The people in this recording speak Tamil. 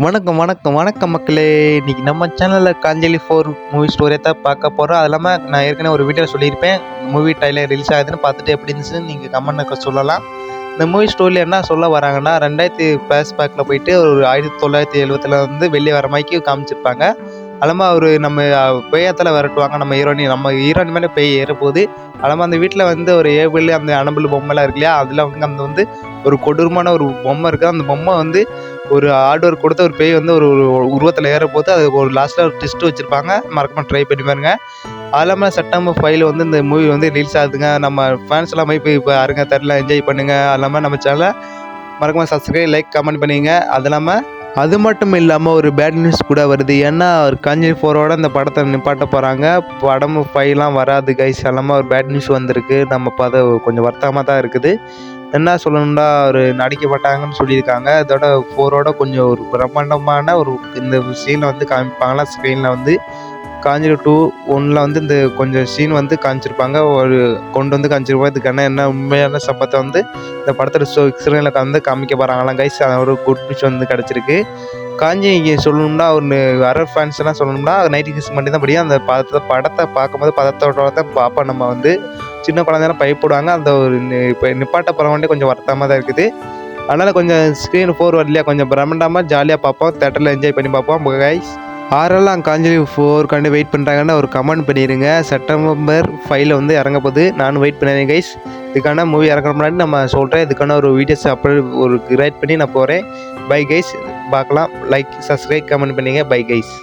வணக்கம் வணக்கம் வணக்கம் மக்களே. இன்னைக்கு நம்ம சேனலில் காஞ்சலி 4 மூவி ஸ்டோரியை தான் பார்க்க போகிறோம். அது இல்லாமல் நான் ஏற்கனவே ஒரு வீடியோ சொல்லியிருப்பேன், மூவி ட்ரைலர் ரிலீஸ் ஆகுதுன்னு பார்த்துட்டு எப்படி இருந்துச்சுன்னு நீங்கள் கமெண்ட்ல சொல்லலாம். இந்த மூவி ஸ்டோரியில் என்ன சொல்ல வராங்கன்னா, 2000 பேக்கில் போயிட்டு ஒரு 1970 வந்து வெளியே வர மாதிரி காமிச்சிருப்பாங்க. அலமா அவர் நம்ம பேயத்தில் விரட்டுவாங்க. நம்ம ஹீரோயின் மேலே பேய் ஏறப்போகுது. அலமா அந்த வீட்டில் வந்து ஒரு ஏபிள் அந்த அனபிள் பொம்மைலாம் இருக்கு இல்லையா, அதில் வந்து அந்த வந்து ஒரு கொடூரமான ஒரு பொம்மை இருக்குது. அந்த பொம்மை வந்து ஒரு ஹார்ட்வேர் கொடுத்த ஒரு பேய் வந்து ஒரு உருவத்தில் ஏறப்போது. அது ஒரு லாஸ்ட்டில் ஒரு ட்விஸ்ட் வச்சுருப்பாங்க. மறக்காம ட்ரை பண்ணி பாருங்க. அது இல்லாமல் செப்டம்பர் 5 வந்து இந்த மூவி வந்து ரிலீஸ் ஆகுதுங்க. நம்ம ஃபேன்ஸ் எல்லாம் போய் இப்போ அருங்க தெரில என்ஜாய் பண்ணுங்கள். அது இல்லாமல் நம்ம சேனலை மறக்காம சப்ஸ்கிரைப் லைக் கமெண்ட் பண்ணிங்க. அது இல்லாமல் அது மட்டும் இல்லாமல் ஒரு பேட் நியூஸ் கூட வருது. ஏன்னா ஒரு காஞ்சலி 4ஓட இந்த படத்தை நிப்பாட்ட போகிறாங்க. படம் 5லாம் வராது கைஸ். எல்லாமே ஒரு பேட் நியூஸ் வந்திருக்கு. நம்ம இப்போ அதை கொஞ்சம் வருத்தமாக தான் இருக்குது. என்ன சொல்லணும்னா, ஒரு நடிக்க மாட்டாங்கன்னு சொல்லியிருக்காங்க. இதோட 4ஓட கொஞ்சம் ஒரு பிரம்மாண்டமான ஒரு இந்த சீனை வந்து காமிப்பாங்களா ஸ்க்ரீனில் வந்து. காஞ்சலி 2 1ல் வந்து இந்த கொஞ்சம் சீன் வந்து காமிச்சிருப்பாங்க, ஒரு கொண்டு வந்து காமிச்சிருப்பாங்க. இதுக்கான என்ன உண்மையான சம்பவத்தை வந்து இந்த படத்தோட ஸ்க்ரீனில் வந்து காமிக்க போகிறாங்களாம் கைஸ். ஒரு குட் நியூஸ் வந்து கிடச்சிருக்கு. காஞ்சி இங்கே சொல்லணும்னா, ஒரு ஹரர் ஃபேன்ஸ் எல்லாம் சொல்லணும்னா நைட்டு கிஸ் பண்ணி தான் படியும். அந்த படத்தை பார்க்கும்போது பதத்தோட தான் பார்ப்போம். நம்ம வந்து சின்ன குழந்தைலாம் பயப்படுவாங்க. அந்த ஒரு இப்போ நிப்பாட்ட போகிறவன்டே கொஞ்சம் வருத்தமாக தான் இருக்குது. அதனால் கொஞ்சம் ஸ்க்ரீன் 4 வரலையா, கொஞ்சம் பிரம்மாண்டமாக ஜாலியாக பார்ப்போம். தேட்டரில் என்ஜாய் பண்ணி பார்ப்போம் கைஸ். ஆரெல்லாம் காஞ்சலி 4 கண்டு வெயிட் பண்ணுறாங்கன்னா ஒரு கமெண்ட் பண்ணிடுங்க. செப்டம்பர் 5 வந்து இறங்க போகுது. நானும் வெயிட் பண்ணுறேன் கைஸ். இதுக்கான மூவி இறங்குற முன்னாடி நம்ம சொல்கிறேன். இதுக்கான ஒரு வீடியோஸ் அப்படி ஒரு கிரியேட் பண்ணி நான் போகிறேன். Bye guys. பார்க்கலாம். லைக் சப்ஸ்கிரைப் கமெண்ட் பண்ணிங்க. Bye guys.